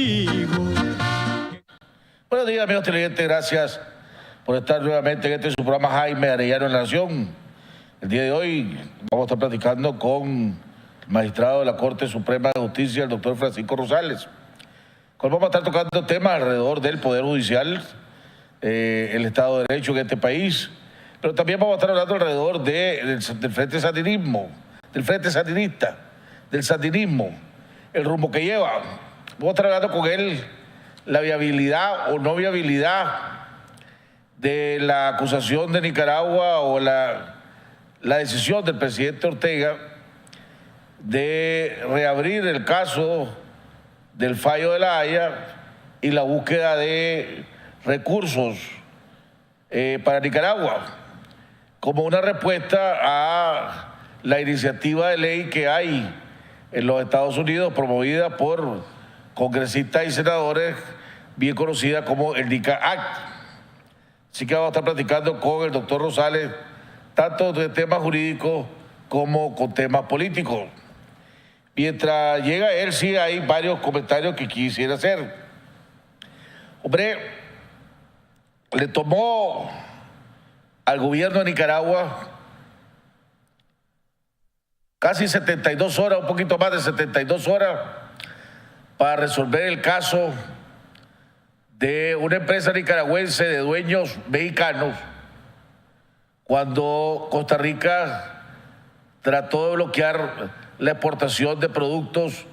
contigo. Buenos días, amigos televidentes, gracias por estar nuevamente en este su programa Jaime Arellano en la Nación. El día de hoy vamos a estar platicando con el magistrado de la Corte Suprema de Justicia, el doctor Francisco Rosales, con el vamos a estar tocando temas alrededor del Poder Judicial, el Estado de Derecho en este país, pero también vamos a estar hablando alrededor del Frente Sandinista, del sandinismo, el rumbo que lleva. Vamos a estar hablando con él la viabilidad o no viabilidad de la acusación de Nicaragua o la decisión del presidente Ortega de reabrir el caso del fallo de La Haya y la búsqueda de recursos para Nicaragua como una respuesta a la iniciativa de ley que hay en los Estados Unidos promovida por congresistas y senadores, bien conocida como el NICA Act. Así que vamos a estar platicando con el doctor Rosales tanto de temas jurídicos como con temas políticos. Mientras llega él, sí hay varios comentarios que quisiera hacer. Hombre, le tomó al gobierno de Nicaragua casi 72 horas, un poquito más de 72 horas, para resolver el caso de una empresa nicaragüense de dueños mexicanos cuando Costa Rica trató de bloquear la exportación de productos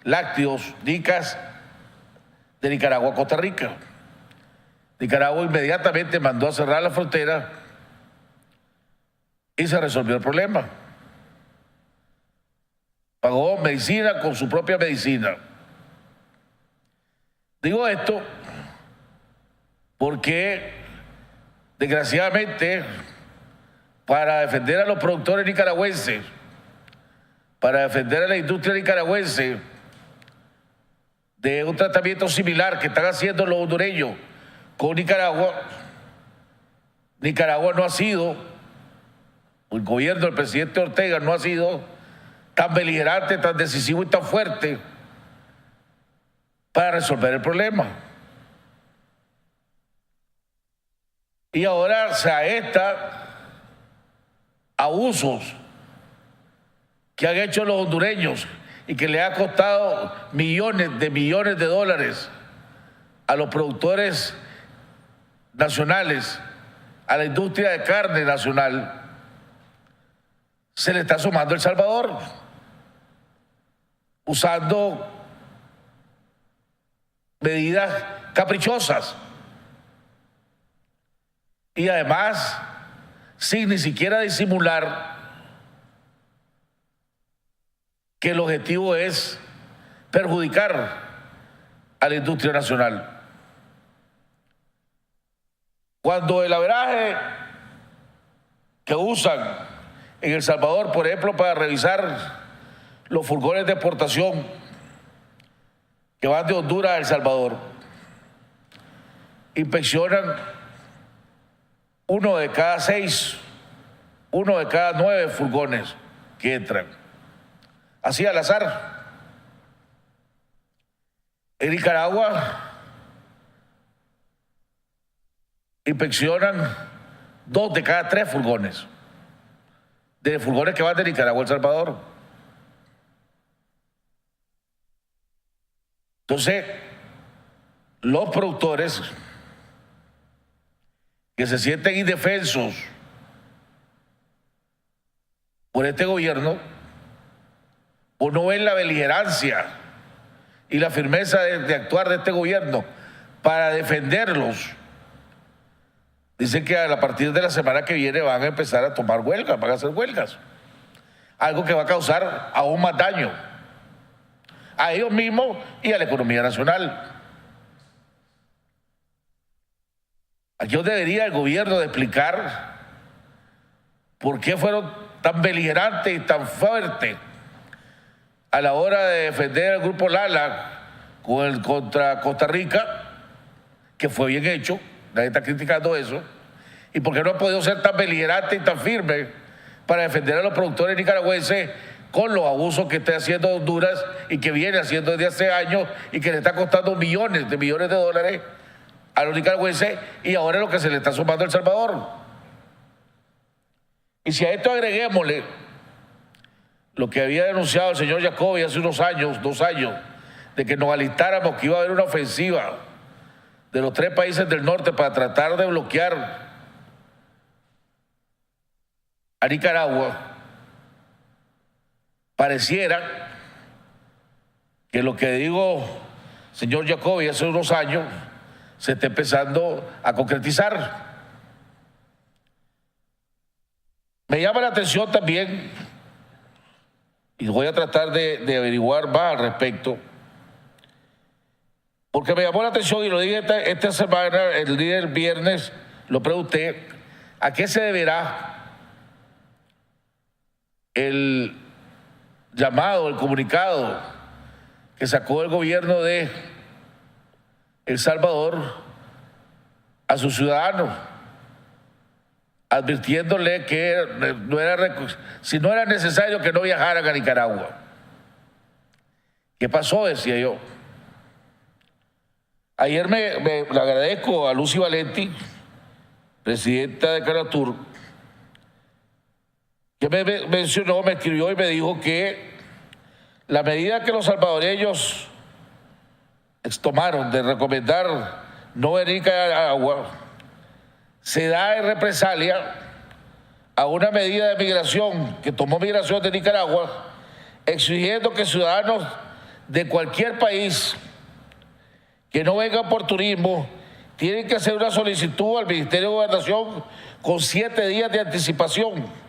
lácteos, NICAS, de Nicaragua a Costa Rica. Nicaragua inmediatamente mandó a cerrar la frontera y se resolvió el problema. Pagó medicina con su propia medicina. Digo esto porque, desgraciadamente, para defender a los productores nicaragüenses, para defender a la industria nicaragüense de un tratamiento similar que están haciendo los hondureños con Nicaragua, Nicaragua no ha sido, el gobierno del presidente Ortega no ha sido tan beligerante, tan decisivo y tan fuerte para resolver el problema. Y ahora se aesta abusos que han hecho los hondureños y que le ha costado millones de dólares a los productores nacionales, a la industria de carne nacional, se le está sumando El Salvador, usando medidas caprichosas y además sin ni siquiera disimular que el objetivo es perjudicar a la industria nacional. Cuando el averaje que usan en El Salvador, por ejemplo, para revisar los furgones de exportación que van de Honduras a El Salvador, inspeccionan 1 de cada 6, 1 de cada 9 furgones que entran. Así al azar. En Nicaragua inspeccionan 2 de cada 3 furgones, de furgones que van de Nicaragua a El Salvador. Entonces, los productores que se sienten indefensos por este gobierno o no ven la beligerancia y la firmeza de actuar de este gobierno para defenderlos, dicen que a partir de la semana que viene van a empezar a tomar huelgas, van a hacer huelgas, algo que va a causar aún más daño a ellos mismos y a la economía nacional. Aquí debería el gobierno de explicar por qué fueron tan beligerantes y tan fuertes a la hora de defender al grupo Lala contra Costa Rica, que fue bien hecho, nadie está criticando eso, y por qué no ha podido ser tan beligerante y tan firme para defender a los productores nicaragüenses con los abusos que está haciendo Honduras y que viene haciendo desde hace años y que le está costando millones de dólares a los nicaragüenses y ahora es lo que se le está sumando a El Salvador. Y si a esto agreguémosle lo que había denunciado el señor Jacobi hace unos años, 2 años, de que nos alistáramos, que iba a haber una ofensiva de los 3 países del norte para tratar de bloquear a Nicaragua, pareciera que lo que digo, señor Jacobi, hace unos años, se está empezando a concretizar. Me llama la atención también, y voy a tratar de averiguar más al respecto, porque me llamó la atención y lo dije esta semana, el día del viernes, lo pregunté, ¿a qué se deberá el llamado, el comunicado que sacó el gobierno de El Salvador a sus ciudadanos, advirtiéndole que si no era necesario que no viajaran a Nicaragua? ¿Qué pasó? Decía yo. Ayer le agradezco a Lucy Valenti, presidenta de Caratur, que me escribió y me dijo que la medida que los salvadoreños tomaron de recomendar no venir a Nicaragua se da en represalia a una medida de migración que tomó Migración de Nicaragua, exigiendo que ciudadanos de cualquier país que no vengan por turismo tienen que hacer una solicitud al Ministerio de Gobernación con 7 días de anticipación.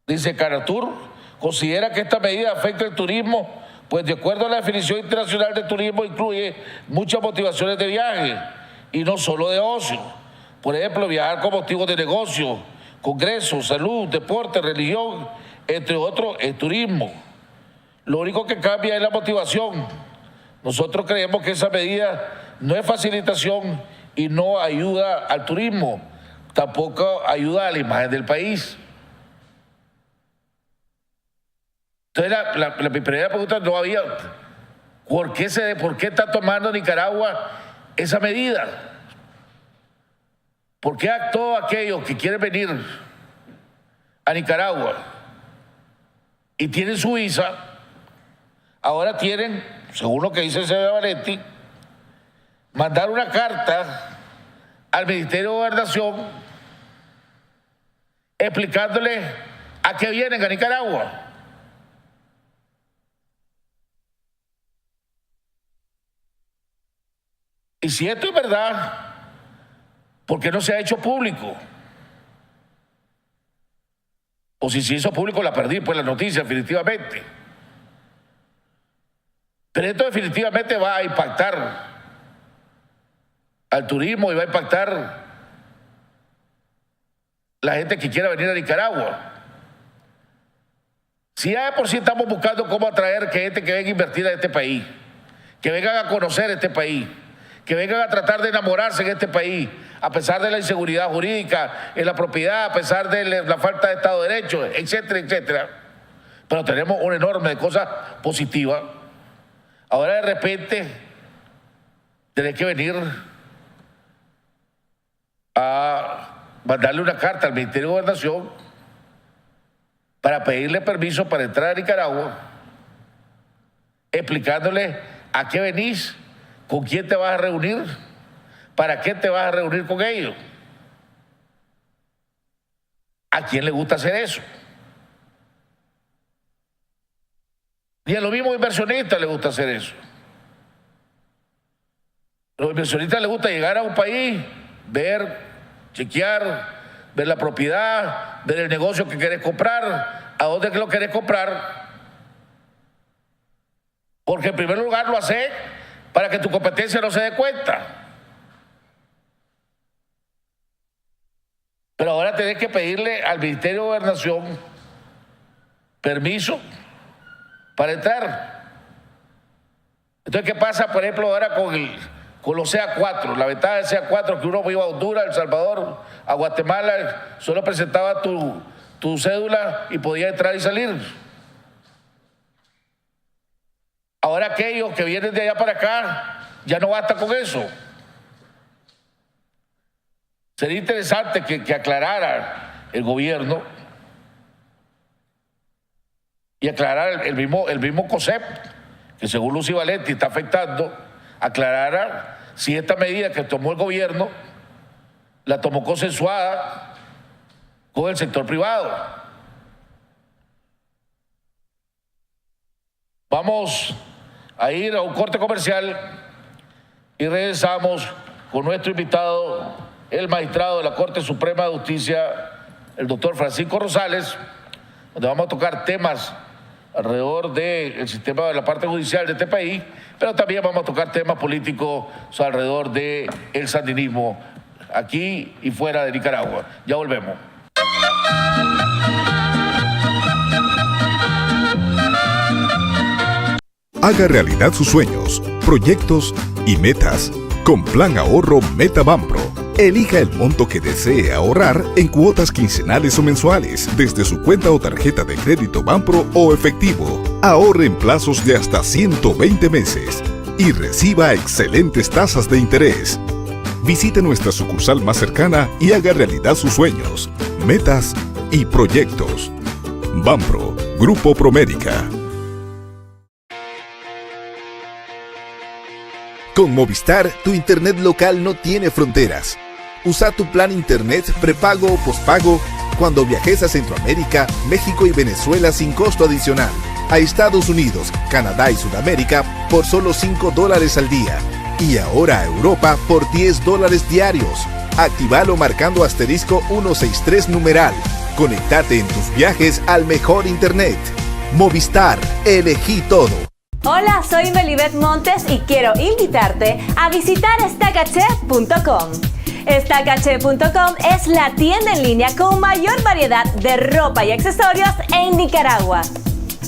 Dice Caratur, considera que esta medida afecta el turismo, pues de acuerdo a la definición internacional de turismo incluye muchas motivaciones de viaje y no solo de ocio. Por ejemplo, viajar con motivos de negocio, congresos, salud, deporte, religión, entre otros, es turismo. Lo único que cambia es la motivación. Nosotros creemos que esa medida no es facilitación y no ayuda al turismo, tampoco ayuda a la imagen del país. Entonces, mi primera pregunta no había, ¿por qué está tomando Nicaragua esa medida? ¿Por qué a todos aquellos que quieren venir a Nicaragua y tienen su visa, ahora tienen, según lo que dice el señor Valenti, mandar una carta al Ministerio de Gobernación explicándole a qué vienen a Nicaragua? Y si esto es verdad, ¿por qué no se ha hecho público? O si se hizo público, la perdí, pues la noticia, definitivamente. Pero esto definitivamente va a impactar al turismo y va a impactar la gente que quiera venir a Nicaragua. Si ya de por sí estamos buscando cómo atraer gente que venga a invertir a este país, que vengan a conocer este país, que vengan a tratar de enamorarse en este país, a pesar de la inseguridad jurídica en la propiedad, a pesar de la falta de Estado de Derecho, etcétera, etcétera. Pero tenemos un enorme de cosas positivas. Ahora de repente tenés que venir a mandarle una carta al Ministerio de Gobernación para pedirle permiso para entrar a Nicaragua, explicándole a qué venís, con quién te vas a reunir, para qué te vas a reunir con ellos. ¿A quién le gusta hacer eso? Y a los mismos inversionistas les gusta hacer eso. A los inversionistas les gusta llegar a un país, ver, chequear, ver la propiedad, ver el negocio que querés comprar, a dónde lo querés comprar. Porque en primer lugar lo haces para que tu competencia no se dé cuenta. Pero ahora tenés que pedirle al Ministerio de Gobernación permiso para entrar. Entonces, ¿qué pasa, por ejemplo, ahora con los CA4? La ventaja del CA4 es que uno iba a Honduras, El Salvador, a Guatemala, solo presentaba tu tu cédula y podías entrar y salir. Ahora aquellos que vienen de allá para acá ya no basta con eso. Sería interesante que aclarara el gobierno y aclarar el mismo COSEP, que según Lucy Valenti está afectando, aclarara si esta medida que tomó el gobierno la tomó consensuada con el sector privado. Vamos a ir a un corte comercial y regresamos con nuestro invitado, el magistrado de la Corte Suprema de Justicia, el doctor Francisco Rosales, donde vamos a tocar temas alrededor del sistema de la parte judicial de este país, pero también vamos a tocar temas políticos alrededor del sandinismo aquí y fuera de Nicaragua. Ya volvemos. Haga realidad sus sueños, proyectos y metas con Plan Ahorro Meta Banpro. Elija el monto que desee ahorrar en cuotas quincenales o mensuales desde su cuenta o tarjeta de crédito Banpro o efectivo. Ahorre en plazos de hasta 120 meses y reciba excelentes tasas de interés. Visite nuestra sucursal más cercana y haga realidad sus sueños, metas y proyectos. Banpro, Grupo Promérica. Con Movistar, tu internet local no tiene fronteras. Usa tu plan internet prepago o pospago cuando viajes a Centroamérica, México y Venezuela sin costo adicional. A Estados Unidos, Canadá y Sudamérica por solo $5 al día. Y ahora a Europa por $10 diarios. Actívalo marcando asterisco 163 numeral. Conéctate en tus viajes al mejor internet. Movistar, elegí todo. Hola, soy Melibet Montes y quiero invitarte a visitar estacache.com. Estacache.com es la tienda en línea con mayor variedad de ropa y accesorios en Nicaragua.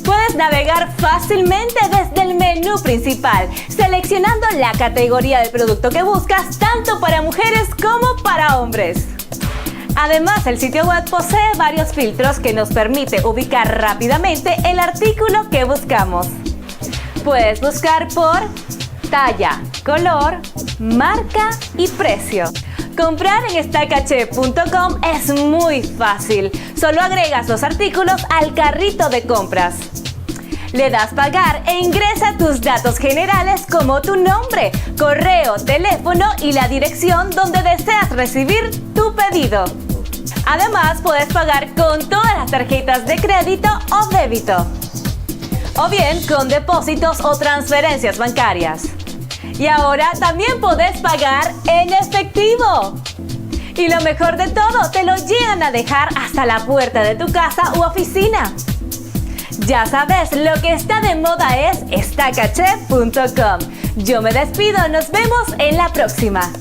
Puedes navegar fácilmente desde el menú principal, seleccionando la categoría del producto que buscas, tanto para mujeres como para hombres. Además, el sitio web posee varios filtros que nos permite ubicar rápidamente el artículo que buscamos. Puedes buscar por talla, color, marca y precio. Comprar en estacache.com es muy fácil. Solo agregas los artículos al carrito de compras. Le das pagar e ingresa tus datos generales como tu nombre, correo, teléfono y la dirección donde deseas recibir tu pedido. Además, puedes pagar con todas las tarjetas de crédito o débito, o bien con depósitos o transferencias bancarias. Y ahora también podés pagar en efectivo. Y lo mejor de todo, te lo llegan a dejar hasta la puerta de tu casa u oficina. Ya sabes, lo que está de moda es estacache.com. Yo me despido, nos vemos en la próxima.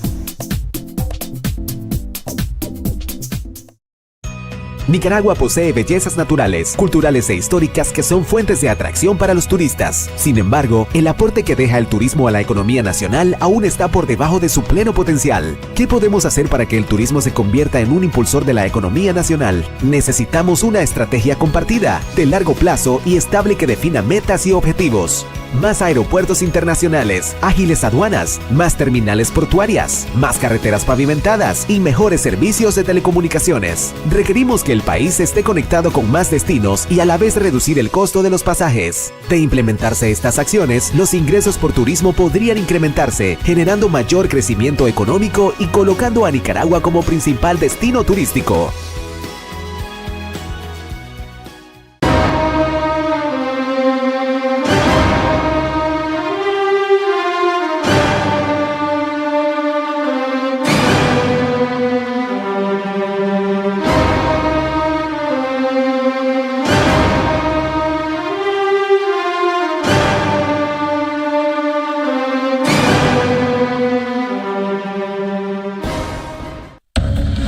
Nicaragua posee bellezas naturales, culturales e históricas que son fuentes de atracción para los turistas. Sin embargo, el aporte que deja el turismo a la economía nacional aún está por debajo de su pleno potencial. ¿Qué podemos hacer para que el turismo se convierta en un impulsor de la economía nacional? Necesitamos una estrategia compartida, de largo plazo y estable que defina metas y objetivos. Más aeropuertos internacionales, ágiles aduanas, más terminales portuarias, más carreteras pavimentadas y mejores servicios de telecomunicaciones. Requerimos que el país esté conectado con más destinos y a la vez reducir el costo de los pasajes. De implementarse estas acciones, los ingresos por turismo podrían incrementarse, generando mayor crecimiento económico y colocando a Nicaragua como principal destino turístico.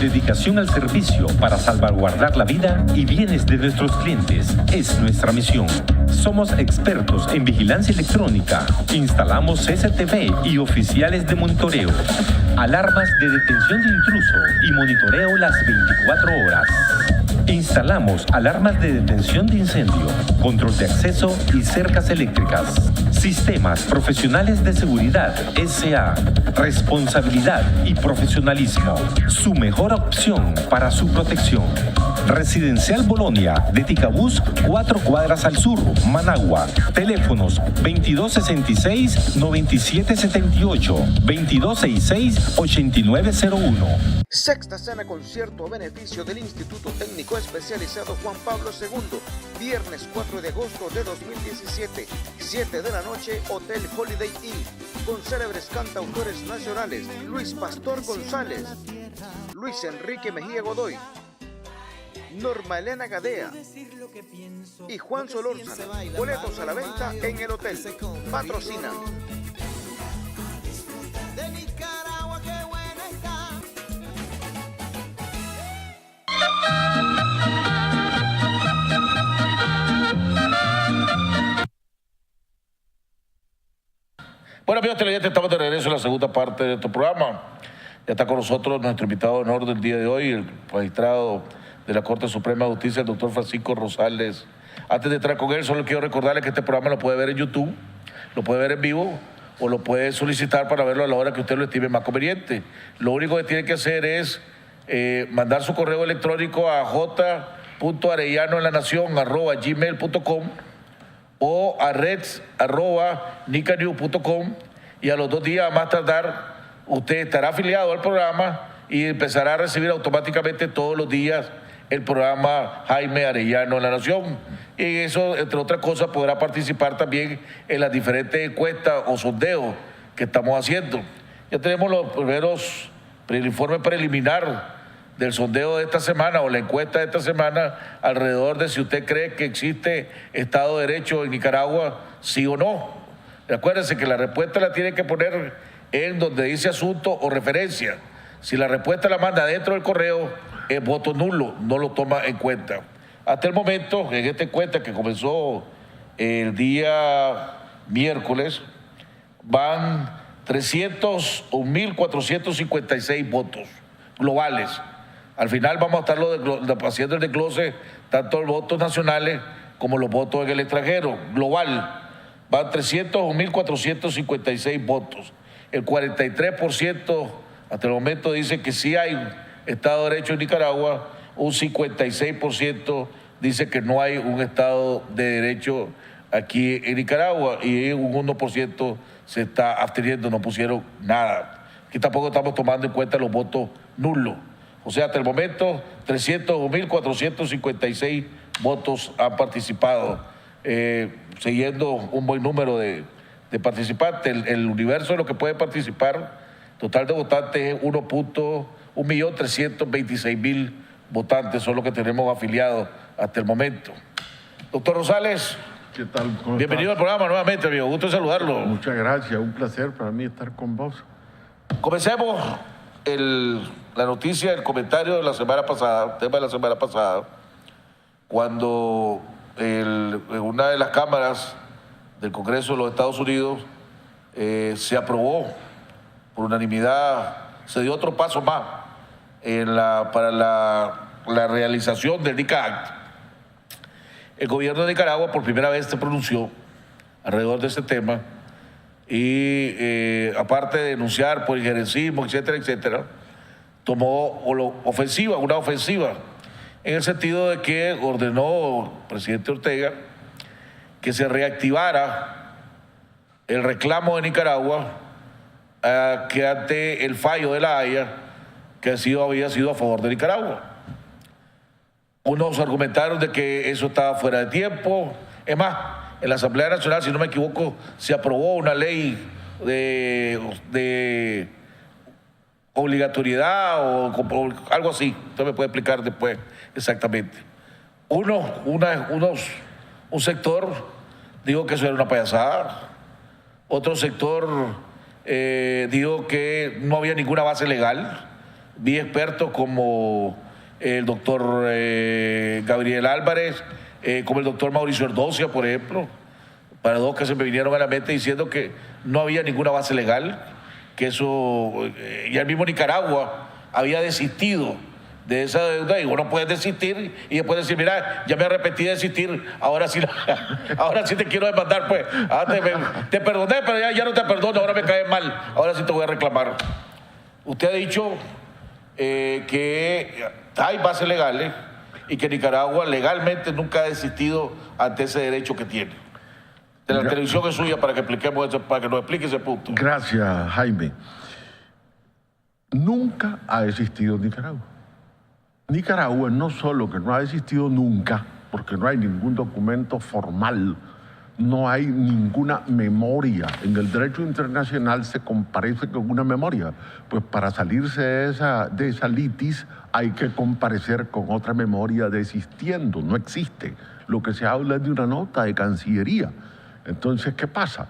Dedicación al servicio para salvaguardar la vida y bienes de nuestros clientes es nuestra misión. Somos expertos en vigilancia electrónica. Instalamos CCTV y oficiales de monitoreo, alarmas de detención de intruso y monitoreo las 24 horas. Instalamos alarmas de detención de incendio, control de acceso y cercas eléctricas. Sistemas Profesionales de Seguridad S.A. Responsabilidad y profesionalismo. Su mejor opción para su protección. Residencial Bolonia, de Ticabús, 4 cuadras al sur, Managua. Teléfonos 2266-9778, 2266-8901. Sexta Cena Concierto a beneficio del Instituto Técnico Especializado Juan Pablo II. Viernes 4 de agosto de 2017, 7 de la noche, Hotel Holiday Inn. Con célebres cantautores nacionales, Luis Pastor González, Luis Enrique Mejía Godoy, Norma Elena Gadea y Juan Solórzano. Boletos a la venta en el hotel. Patrocina. Bueno, amigos televidentes, estamos de regreso en la segunda parte de nuestro programa. Ya está con nosotros nuestro invitado de honor del día de hoy, el magistrado de la Corte Suprema de Justicia, el doctor Francisco Rosales. Antes de entrar con él, solo quiero recordarle que este programa lo puede ver en YouTube, lo puede ver en vivo o lo puede solicitar para verlo a la hora que usted lo estime más conveniente. Lo único que tiene que hacer es mandar su correo electrónico a j.arellanoenlanacion@gmail.com o a reds@nicanews.com, y a los 2 días más tardar usted estará afiliado al programa y empezará a recibir automáticamente todos los días el programa Jaime Arellano en la Nación. Y eso, entre otras cosas, podrá participar también en las diferentes encuestas o sondeos que estamos haciendo. Ya tenemos los primeros, el informe preliminar del sondeo de esta semana o la encuesta de esta semana alrededor de si usted cree que existe Estado de Derecho en Nicaragua, sí o no. Acuérdense que la respuesta la tiene que poner en donde dice asunto o referencia. Si la respuesta la manda dentro del correo, es voto nulo, no lo toma en cuenta. Hasta el momento, en esta encuesta que comenzó el día miércoles, van 301.456 votos globales. Al final vamos a estar haciendo el desglose, tanto los votos nacionales como los votos en el extranjero. Global, van 301.456 votos. El 43% hasta el momento dice que sí hay Estado de Derecho en Nicaragua, un 56% dice que no hay un Estado de Derecho aquí en Nicaragua y un 1% se está absteniendo, no pusieron nada. Aquí tampoco estamos tomando en cuenta los votos nulos. O sea, hasta el momento 301.456 votos han participado, siguiendo un buen número de participantes. El universo de los que pueden participar, total de votantes, es 1.326.000 votantes, son los que tenemos afiliados hasta el momento. Doctor Rosales, ¿qué tal? Bienvenido al programa nuevamente, amigo. Gusto saludarlo. Muchas gracias, un placer para mí estar con vos. Comencemos la noticia, el comentario de la semana pasada, tema de la semana pasada, cuando en una de las cámaras del Congreso de los Estados Unidos se aprobó por unanimidad, se dio otro paso más para la realización del NICA Act. El gobierno de Nicaragua por primera vez se pronunció alrededor de ese tema y aparte de denunciar por injerencismo, etcétera, etcétera, tomó una ofensiva en el sentido de que ordenó el presidente Ortega que se reactivara el reclamo de Nicaragua que ante el fallo de La Haya que había sido a favor de Nicaragua. Unos argumentaron de que eso estaba fuera de tiempo. Es más, en la Asamblea Nacional, si no me equivoco, se aprobó una ley de obligatoriedad o algo así. Usted me puede explicar después exactamente. Un sector dijo que eso era una payasada. Otro sector dijo que no había ninguna base legal. Vi expertos como el doctor Gabriel Álvarez, como el doctor Mauricio Ordocia, por ejemplo, para dos que se me vinieron a la mente diciendo que no había ninguna base legal, que eso, y el mismo Nicaragua había desistido de esa deuda y uno puede desistir y después decir, mira, ya me arrepentí de desistir, ahora sí te quiero demandar, pues. Te perdoné, pero ya no te perdono, ahora me caes mal, ahora sí te voy a reclamar. Usted ha dicho que hay bases legales y que Nicaragua legalmente nunca ha desistido ante ese derecho que tiene. De la televisión es suya para que expliquemos eso, para que nos explique ese punto. Gracias, Jaime. Nunca ha desistido Nicaragua. Nicaragua no solo que no ha desistido nunca, porque no hay ningún documento formal, no hay ninguna memoria. En el derecho internacional se comparece con una memoria. Pues para salirse de esa litis hay que comparecer con otra memoria desistiendo. No existe. Lo que se habla es de una nota de Cancillería. Entonces, ¿qué pasa?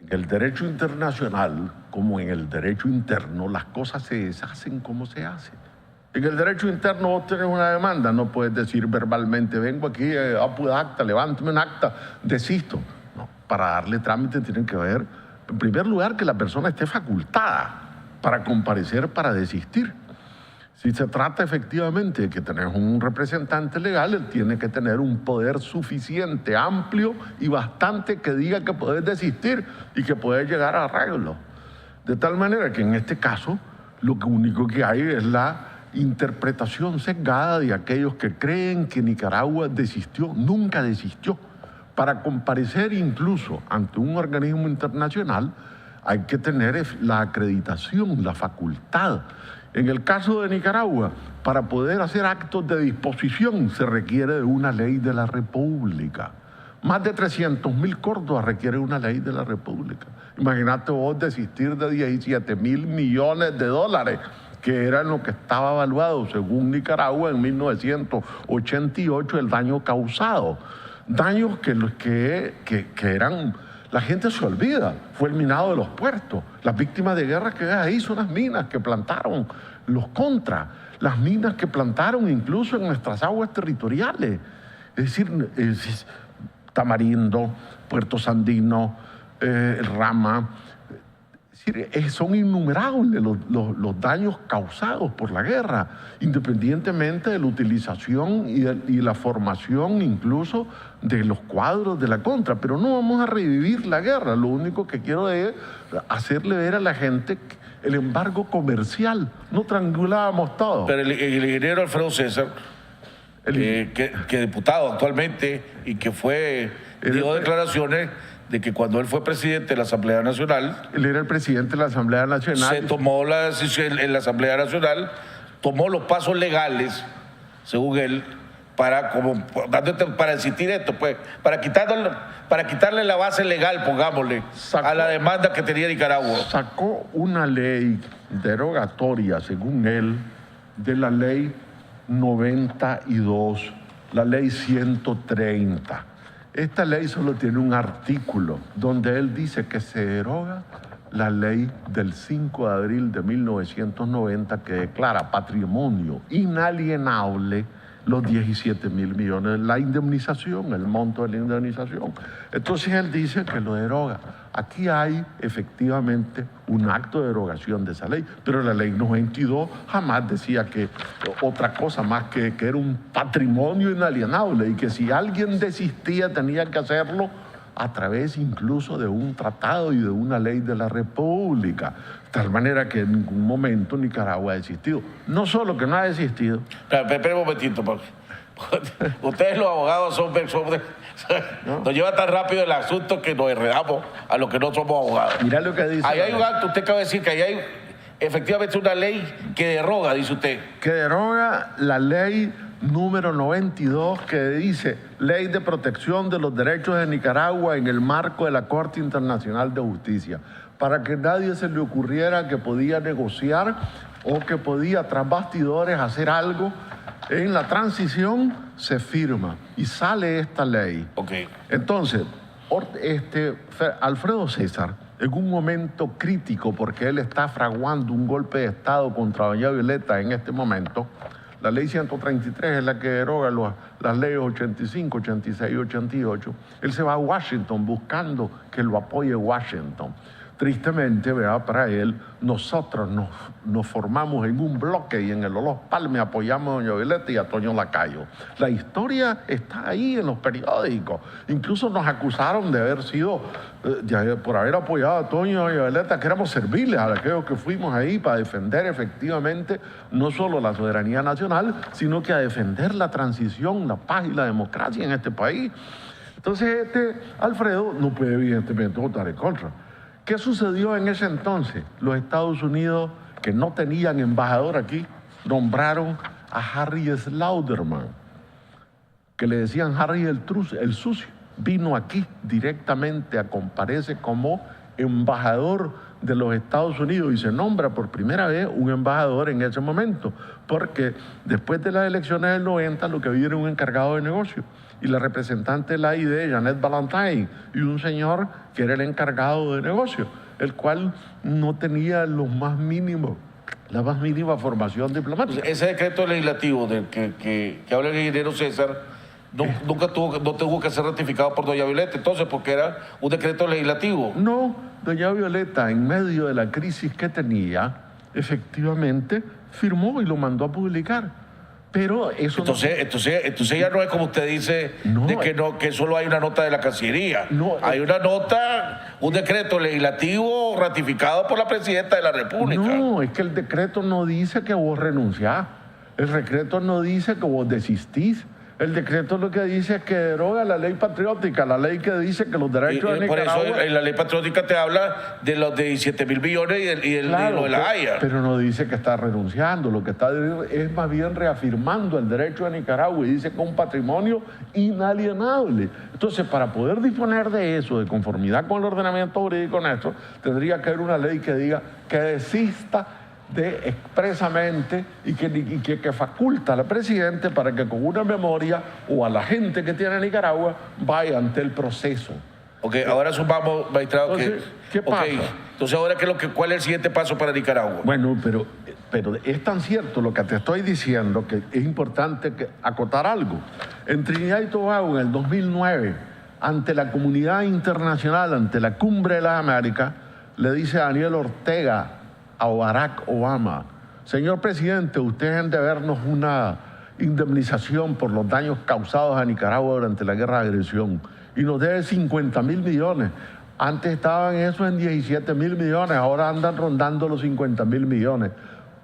En el derecho internacional, como en el derecho interno, las cosas se deshacen como se hacen. En el derecho interno vos tenés una demanda, no puedes decir verbalmente, vengo aquí, apuda acta, levántame un acta, desisto. No, para darle trámite tienen que ver, en primer lugar, que la persona esté facultada para comparecer, para desistir. Si se trata efectivamente de que tenés un representante legal, él tiene que tener un poder suficiente, amplio y bastante que diga que podés desistir y que podés llegar a arreglo. De tal manera que en este caso, lo único que hay es la interpretación sesgada de aquellos que creen que Nicaragua desistió. Nunca desistió. Para comparecer incluso ante un organismo internacional hay que tener la acreditación, la facultad. En el caso de Nicaragua, para poder hacer actos de disposición se requiere de una ley de la República. Más de 300.000 córdobas requiere una ley de la República. Imagínate vos desistir de 17.000 millones de dólares, que era lo que estaba evaluado según Nicaragua en 1988 el daño causado. Daños que eran... La gente se olvida, fue el minado de los puertos. Las víctimas de guerra que ves ahí son las minas que plantaron los contras, las minas que plantaron incluso en nuestras aguas territoriales. Es decir, Tamarindo, Puerto Sandino, Rama. Es decir, son innumerables los daños causados por la guerra, independientemente de la utilización y la formación incluso de los cuadros de la contra. Pero no vamos a revivir la guerra. Lo único que quiero es hacerle ver a la gente el embargo comercial. No triangulábamos todo. Pero el ingeniero Alfredo César, que diputado actualmente y que dio declaraciones de que cuando él fue presidente de la Asamblea Nacional... Él era el presidente de la Asamblea Nacional. Se tomó la decisión en la Asamblea Nacional, tomó los pasos legales, según él, para desistir esto, pues, para quitarle la base legal, pongámosle, a la demanda que tenía Nicaragua. Sacó una ley derogatoria, según él, de la ley 92, la ley 130. Esta ley solo tiene un artículo donde él dice que se deroga la ley del 5 de abril de 1990 que declara patrimonio inalienable los 17.000 millones, la indemnización, el monto de la indemnización. Entonces él dice que lo deroga. Aquí hay efectivamente un acto de derogación de esa ley, pero la ley 92 jamás decía que otra cosa más que era un patrimonio inalienable y que si alguien desistía tenía que hacerlo a través incluso de un tratado y de una ley de la República. De tal manera que en ningún momento Nicaragua ha desistido. No solo que no ha desistido. Espera un momentito, porque ustedes los abogados nos lleva tan rápido el asunto que nos enredamos a los que no somos abogados. Mira lo que dice. Ahí hay un acto, usted acaba de decir que ahí hay efectivamente una ley que deroga, dice usted. Que deroga la ley número 92 que dice Ley de Protección de los Derechos de Nicaragua en el marco de la Corte Internacional de Justicia, para que nadie se le ocurriera que podía negociar o que podía tras bastidores hacer algo. En la transición se firma y sale esta ley. Okay. Entonces, Alfredo César, en un momento crítico, porque él está fraguando un golpe de Estado contra doña Violeta en este momento, la ley 133 es la que deroga las leyes 85, 86 y 88. Él se va a Washington buscando que lo apoye Washington. tristemente, ¿verdad? Para él, nosotros nos formamos en un bloque y en el Olof Palme apoyamos a doña Violeta y a Toño Lacayo. La historia está ahí en los periódicos. Incluso nos acusaron de haber sido, por haber apoyado a Toño y a doña Violeta, que éramos serviles a aquellos que fuimos ahí para defender efectivamente no solo la soberanía nacional, sino que a defender la transición, la paz y la democracia en este país. Entonces, Alfredo no puede evidentemente votar en contra. ¿Qué sucedió en ese entonces? Los Estados Unidos, que no tenían embajador aquí, nombraron a Harry Slaughterman, que le decían Harry el sucio. Vino aquí directamente a comparecer como embajador de los Estados Unidos y se nombra por primera vez un embajador en ese momento, porque después de las elecciones del 90 lo que había era un encargado de negocio y la representante de la ID, Janet Valentine, y un señor que era el encargado de negocio, el cual no tenía la más mínima formación diplomática. Ese decreto legislativo del que habla el ingeniero César no tuvo que ser ratificado por doña Violeta, entonces, porque era un decreto legislativo. No, doña Violeta, en medio de la crisis que tenía, efectivamente firmó y lo mandó a publicar. Pero eso entonces ya no es como usted dice, no, de que solo hay una nota de la Cancillería. No, hay una nota, un decreto legislativo ratificado por la Presidenta de la República. No, es que el decreto no dice que vos renunciás. El decreto no dice que vos desistís. El decreto lo que dice es que deroga la ley patriótica, la ley que dice que los derechos de Nicaragua... Por eso la ley patriótica te habla de los 17.000 billones y lo de la Haya. Pero no dice que está renunciando, lo que está es más bien reafirmando el derecho de Nicaragua y dice que es un patrimonio inalienable. Entonces, para poder disponer de eso, de conformidad con el ordenamiento jurídico nuestro, tendría que haber una ley que diga que desista de expresamente y que faculta al presidente para que con una memoria o a la gente que tiene Nicaragua vaya ante el proceso. Ok, ahora sumamos, magistrado. Entonces, ¿qué pasa? Okay. Entonces, ahora, ¿cuál es el siguiente paso para Nicaragua? Bueno, pero es tan cierto lo que te estoy diciendo que es importante acotar algo. En Trinidad y Tobago, en el 2009, ante la comunidad internacional, ante la Cumbre de las Américas, le dice a Daniel Ortega a Barack Obama: señor presidente, ustedes han de vernos una indemnización por los daños causados a Nicaragua durante la guerra de agresión y nos debe 50.000 millones. Antes estaban eso en 17.000 millones, ahora andan rondando los 50.000 millones.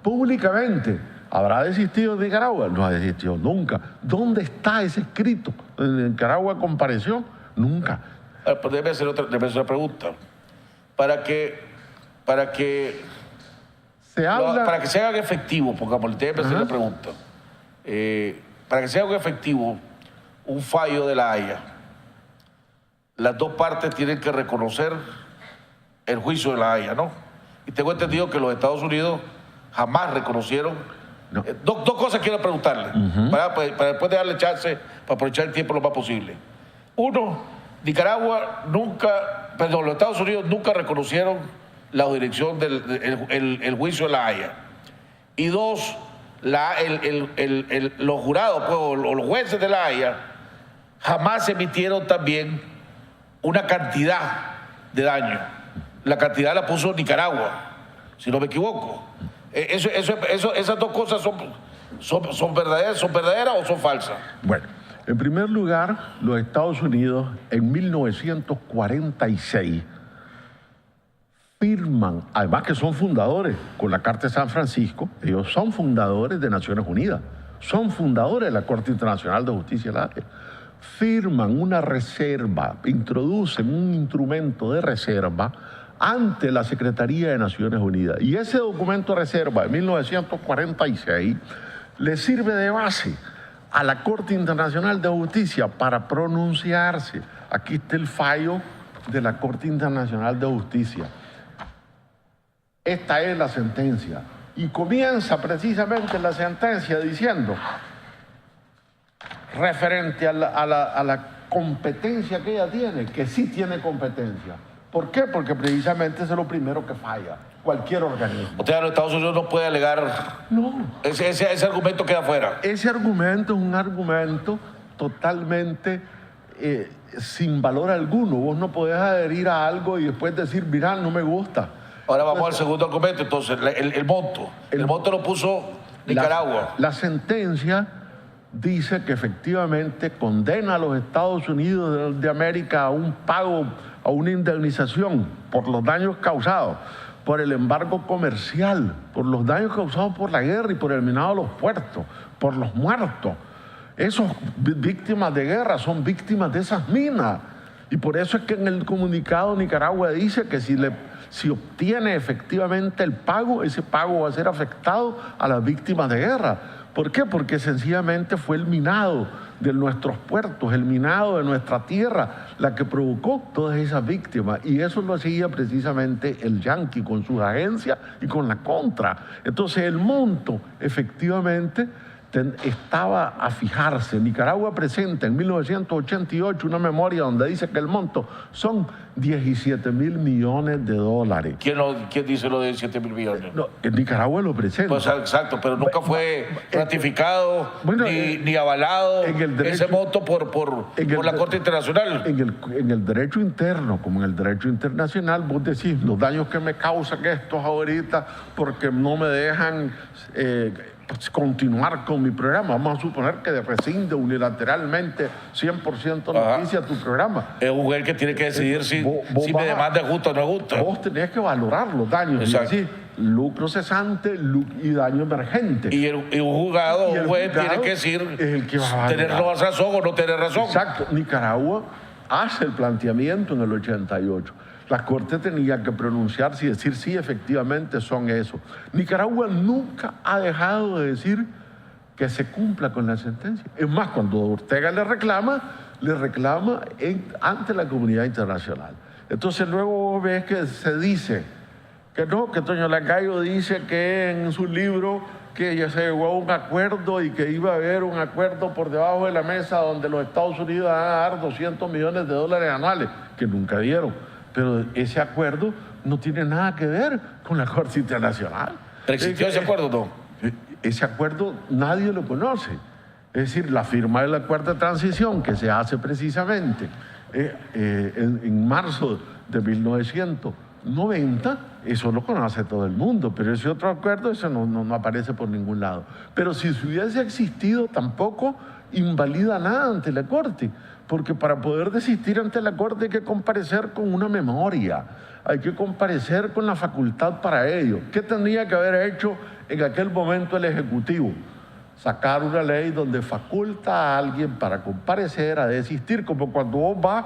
Públicamente, ¿habrá desistido Nicaragua? No ha desistido nunca. ¿Dónde está ese escrito? ¿En Nicaragua compareció? Nunca. Pues déjeme hacer otra pregunta. Para que se hagan efectivos, pongamos, déjeme hacer la pregunta. Para que se haga efectivo un fallo de la Haya, las dos partes tienen que reconocer el juicio de la Haya, ¿no? Y tengo entendido que los Estados Unidos jamás reconocieron. No. Dos cosas quiero preguntarle, para después de darle chance, para aprovechar el tiempo lo más posible. Uno, los Estados Unidos nunca reconocieron la jurisdicción el juicio de la Haya. Y dos, los jurados o los jueces de la Haya jamás emitieron también una cantidad de daño. La cantidad la puso Nicaragua, si no me equivoco. Esas dos cosas son verdaderas o son falsas. Bueno, en primer lugar, los Estados Unidos en 1946 firman, además que son fundadores con la Carta de San Francisco, ellos son fundadores de Naciones Unidas, son fundadores de la Corte Internacional de Justicia de la Haya, firman una reserva, introducen un instrumento de reserva ante la Secretaría de Naciones Unidas. Y ese documento de reserva de 1946 le sirve de base a la Corte Internacional de Justicia para pronunciarse. Aquí está el fallo de la Corte Internacional de Justicia. Esta es la sentencia. Y comienza precisamente la sentencia diciendo, referente a la competencia que ella tiene, que sí tiene competencia. ¿Por qué? Porque precisamente eso es lo primero que falla cualquier organismo. O sea, los Estados Unidos no puede alegar... No. Ese argumento queda fuera. Ese argumento es un argumento totalmente sin valor alguno. Vos no podés adherir a algo y después decir, mira, no me gusta. Ahora vamos al segundo argumento, entonces, el monto. El monto lo puso Nicaragua. La sentencia dice que efectivamente condena a los Estados Unidos de América a un pago, a una indemnización por los daños causados, por el embargo comercial, por los daños causados por la guerra y por el minado de los puertos, por los muertos. Esos víctimas de guerra son víctimas de esas minas. Y por eso es que en el comunicado Nicaragua dice que si obtiene efectivamente el pago, ese pago va a ser afectado a las víctimas de guerra. ¿Por qué? Porque sencillamente fue el minado de nuestros puertos, el minado de nuestra tierra, la que provocó todas esas víctimas. Y eso lo hacía precisamente el Yanqui con sus agencias y con la Contra. Entonces el monto efectivamente estaba a fijarse. Nicaragua presenta en 1988 una memoria donde dice que el monto son 17 mil millones de dólares. ¿Quién dice lo de 17 mil millones? No, Nicaragua lo presenta. Pues exacto, pero nunca fue ratificado ni avalado ese monto por la Corte Internacional. En el derecho interno, como en el derecho internacional, vos decís los daños que me causan estos ahorita porque no me dejan continuar con mi programa. Vamos a suponer que rescinde unilateralmente 100% noticia tu programa. Es un juez que tiene que decidir si me demanda justo o no justo. Vos tenés que valorar los daños. Exacto. Y decir, lucro cesante y daño emergente. Y un juzgado, un juez tiene que decir tener razón o no tener razón. Exacto. Nicaragua hace el planteamiento en el 88. La Corte tenía que pronunciarse y decir sí, efectivamente son eso. Nicaragua nunca ha dejado de decir que se cumpla con la sentencia. Es más, cuando Ortega le reclama ante la comunidad internacional. Entonces luego ves que se dice que no, que Toño Lacayo dice que en su libro que ya se llegó a un acuerdo y que iba a haber un acuerdo por debajo de la mesa donde los Estados Unidos van a dar 200 millones de dólares anuales, que nunca dieron. Pero ese acuerdo no tiene nada que ver con la Corte Internacional. ¿Pero existió ese acuerdo o no? Ese acuerdo nadie lo conoce. Es decir, la firma del acuerdo de transición que se hace precisamente en marzo de 1990, eso lo conoce todo el mundo, pero ese otro acuerdo, eso no aparece por ningún lado. Pero si hubiese existido, tampoco invalida nada ante la Corte, porque para poder desistir ante la Corte hay que comparecer con una memoria, hay que comparecer con la facultad para ello. ¿Qué tendría que haber hecho en aquel momento el Ejecutivo? Sacar una ley donde faculta a alguien para comparecer, a desistir, como cuando vos vas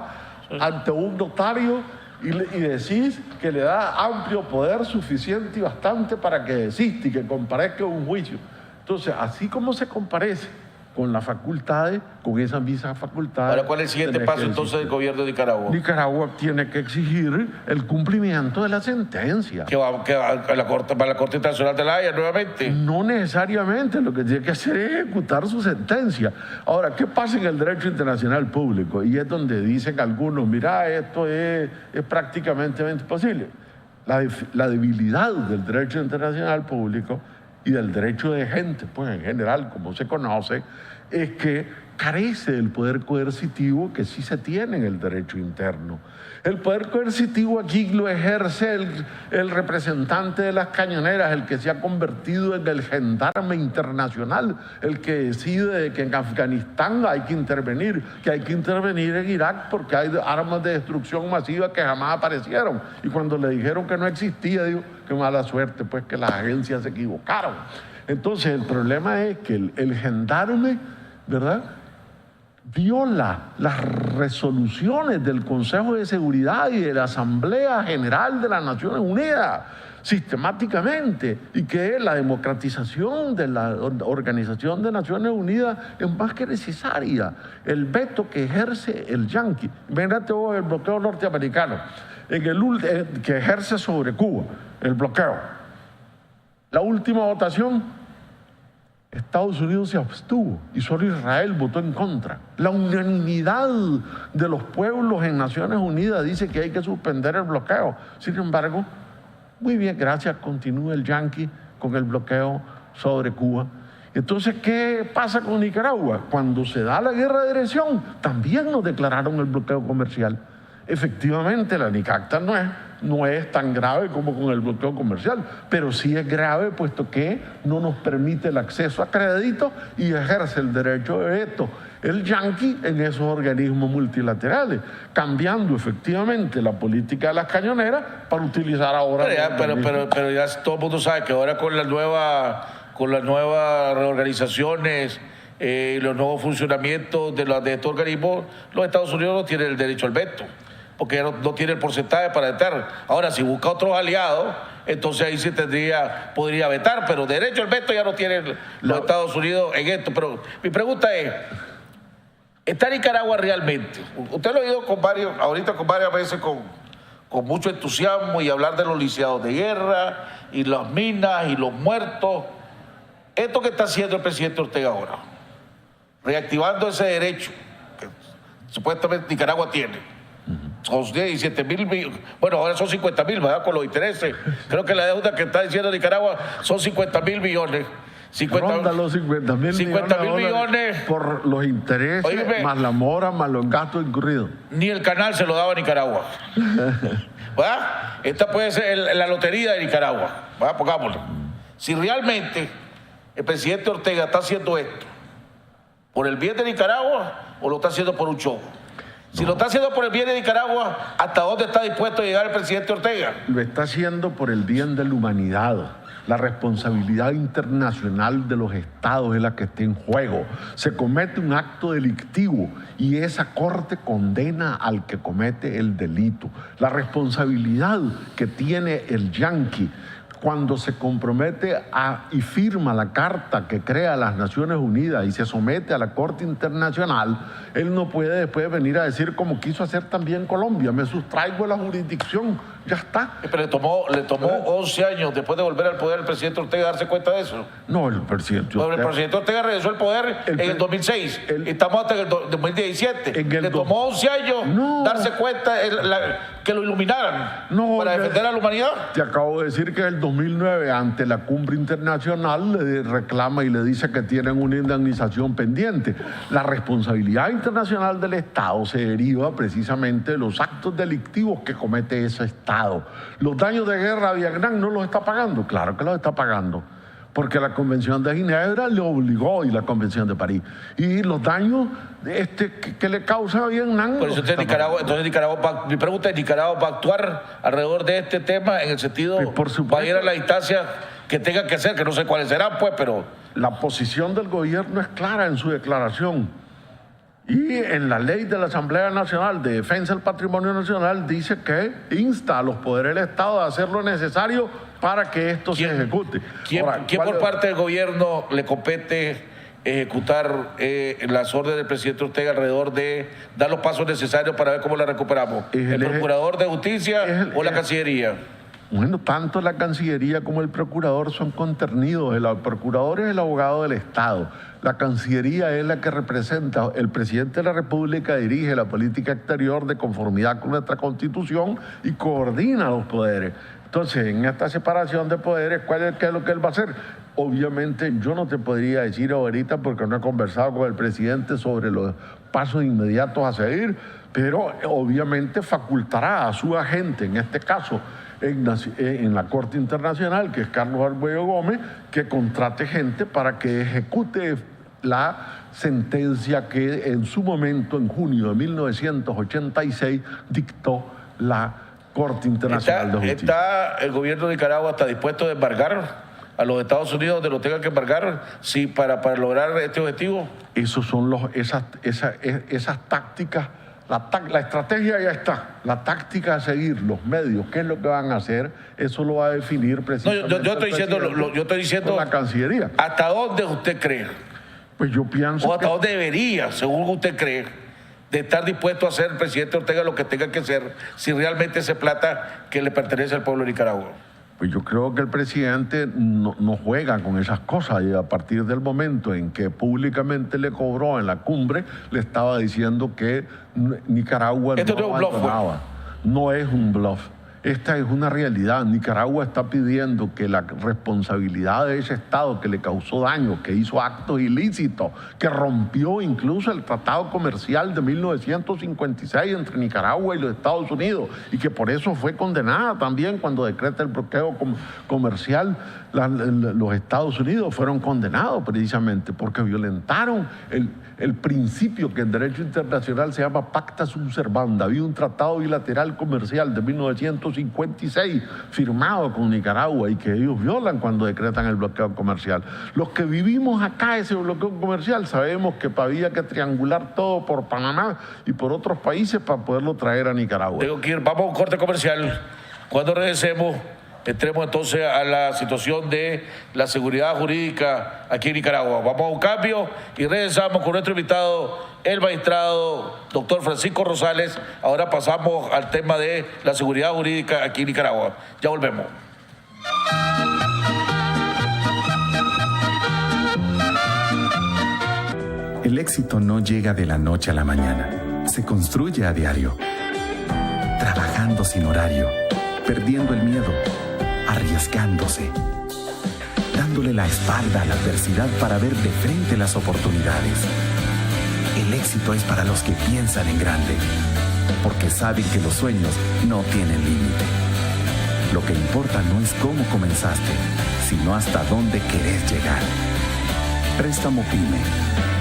ante un notario y decís que le da amplio poder suficiente y bastante para que desista y que comparezca en un juicio. Entonces, así como se comparece con las facultades, con esas mismas facultades. Ahora, ¿cuál es el siguiente paso entonces del gobierno de Nicaragua? Nicaragua tiene que exigir el cumplimiento de la sentencia. ¿Que va a la Corte Internacional de la Haya nuevamente? No necesariamente, lo que tiene que hacer es ejecutar su sentencia. Ahora, ¿qué pasa en el derecho internacional público? Y es donde dicen algunos, mira, esto es prácticamente imposible. La debilidad del derecho internacional público y del derecho de gente, pues en general, como se conoce, es que carece del poder coercitivo que sí se tiene en el derecho interno. El poder coercitivo aquí lo ejerce el representante de las cañoneras, el que se ha convertido en el gendarme internacional, el que decide que en Afganistán hay que intervenir en Irak porque hay armas de destrucción masiva que jamás aparecieron. Y cuando le dijeron que no existía, digo, qué mala suerte, pues que las agencias se equivocaron. Entonces el problema es que el gendarme, ¿verdad?, viola las resoluciones del Consejo de Seguridad y de la Asamblea General de las Naciones Unidas sistemáticamente, y que la democratización de la Organización de Naciones Unidas es más que necesaria. El veto que ejerce el Yanqui, imagínate vos el bloqueo norteamericano que ejerce sobre Cuba, el bloqueo. La última votación, Estados Unidos se abstuvo y solo Israel votó en contra. La unanimidad de los pueblos en Naciones Unidas dice que hay que suspender el bloqueo. Sin embargo, muy bien, gracias, continúa el Yanqui con el bloqueo sobre Cuba. Entonces, ¿qué pasa con Nicaragua? Cuando se da la guerra de agresión, también nos declararon el bloqueo comercial. Efectivamente, la NICACTA no es tan grave como con el bloqueo comercial, pero sí es grave puesto que no nos permite el acceso a crédito y ejerce el derecho de veto el yanqui en esos organismos multilaterales, cambiando efectivamente la política de las cañoneras para utilizar ahora... Pero ya todo el mundo sabe que ahora con las nuevas reorganizaciones y los nuevos funcionamientos de estos organismos, los Estados Unidos no tienen el derecho al veto, porque ya no tiene el porcentaje para vetar. Ahora, si busca otros aliados, entonces ahí sí podría vetar, pero derecho al veto ya no tienen los Estados Unidos en esto. Pero mi pregunta es, ¿está Nicaragua realmente? Usted lo ha oído ahorita con varias veces con mucho entusiasmo y hablar de los lisiados de guerra y las minas y los muertos. Esto que está haciendo el presidente Ortega ahora, reactivando ese derecho que supuestamente Nicaragua tiene. Son 17.000 millones, bueno, ahora son 50.000, ¿verdad? Con los intereses. Creo que la deuda que está diciendo Nicaragua son 50.000 millones. Ronda los 50.000 millones por los intereses, oíme, más la mora, más los gastos incurridos. Ni el canal se lo daba a Nicaragua. ¿Verdad? Esta puede ser la lotería de Nicaragua. ¿Verdad? Pongámoslo. Si realmente el presidente Ortega está haciendo esto por el bien de Nicaragua o lo está haciendo por un show. Si lo está haciendo por el bien de Nicaragua, ¿hasta dónde está dispuesto a llegar el presidente Ortega? Lo está haciendo por el bien de la humanidad. La responsabilidad internacional de los estados es la que está en juego. Se comete un acto delictivo y esa corte condena al que comete el delito. La responsabilidad que tiene el yanqui cuando se compromete y firma la carta que crea las Naciones Unidas y se somete a la Corte Internacional, él no puede después venir a decir como quiso hacer también Colombia, me sustraigo de la jurisdicción, ya está. Pero le tomó 11 años después de volver al poder el presidente Ortega darse cuenta de eso. No, el presidente Ortega. El presidente Ortega regresó al poder en el 2006. Estamos hasta el 2017. Le tomó 11 años darse cuenta que lo iluminaran para defender a la humanidad. Te acabo de decir que en el 2009, ante la cumbre internacional, le reclama y le dice que tienen una indemnización pendiente. La responsabilidad internacional del Estado se deriva precisamente de los actos delictivos que comete ese Estado. Los daños de guerra a Vietnam no los está pagando, claro que los está pagando, porque la Convención de Ginebra le obligó y la Convención de París. Y los daños que le causa a Vietnam... Por eso Nicaragua, mi pregunta es, ¿Nicaragua va a actuar alrededor de este tema en el sentido, va a ir a la instancia que tenga que hacer, que no sé cuáles serán, pues, pero... La posición del gobierno es clara en su declaración. Y en la ley de la Asamblea Nacional de Defensa del Patrimonio Nacional dice que insta a los poderes del Estado a hacer lo necesario para que esto se ejecute. ¿Quién por parte del gobierno le compete ejecutar las órdenes del presidente Ortega alrededor de dar los pasos necesarios para ver cómo la recuperamos? ¿El Procurador de Justicia o la Cancillería? Bueno, tanto la Cancillería como el Procurador son conternidos. El Procurador es el abogado del Estado. La Cancillería es la que representa, el presidente de la República dirige la política exterior de conformidad con nuestra Constitución y coordina los poderes. Entonces, en esta separación de poderes, ¿qué es lo que él va a hacer? Obviamente, yo no te podría decir ahorita porque no he conversado con el presidente sobre los pasos inmediatos a seguir, pero obviamente facultará a su agente, en este caso, en la Corte Internacional, que es Carlos Arguello Gómez, que contrate gente para que ejecute la sentencia que en su momento, en junio de 1986, dictó la Corte Internacional de Justicia. ¿Está el gobierno de Nicaragua está dispuesto a embargar a los Estados Unidos donde lo tengan que embargar para lograr este objetivo? Esos son esas tácticas. La estrategia ya está, la táctica a seguir, los medios, qué es lo que van a hacer, eso lo va a definir precisamente. No, yo estoy diciendo la Cancillería. ¿Hasta dónde usted cree? Pues yo pienso o hasta dónde debería, según usted cree, de estar dispuesto a hacer el presidente Ortega lo que tenga que hacer si realmente esa plata que le pertenece al pueblo de Nicaragua. Pues yo creo que el presidente no juega con esas cosas y a partir del momento en que públicamente le cobró en la cumbre, le estaba diciendo que Nicaragua no abandonaba. No es un bluff. esta es una realidad. Nicaragua está pidiendo que la responsabilidad de ese Estado que le causó daño, que hizo actos ilícitos, que rompió incluso el tratado comercial de 1956 entre Nicaragua y los Estados Unidos, y que por eso fue condenada también cuando decreta el bloqueo comercial. Los Estados Unidos fueron condenados precisamente porque violentaron el principio que en derecho internacional se llama pacta sunt servanda. Había un tratado bilateral comercial de 1956 firmado con Nicaragua y que ellos violan cuando decretan el bloqueo comercial. Los que vivimos acá ese bloqueo comercial sabemos que había que triangular todo por Panamá y por otros países para poderlo traer a Nicaragua. Tengo que ir, vamos a un corte comercial. Cuando regresemos, entremos entonces a la situación de la seguridad jurídica aquí en Nicaragua. Vamos a un cambio y regresamos con nuestro invitado, el magistrado doctor Francisco Rosales. Ahora pasamos al tema de la seguridad jurídica aquí en Nicaragua. Ya volvemos. El éxito no llega de la noche a la mañana. Se construye a diario, trabajando sin horario, perdiendo el miedo, arriesgándose, dándole la espalda a la adversidad para ver de frente las oportunidades. El éxito es para los que piensan en grande, porque saben que los sueños no tienen límite. Lo que importa no es cómo comenzaste, sino hasta dónde querés llegar. Préstamo PYME.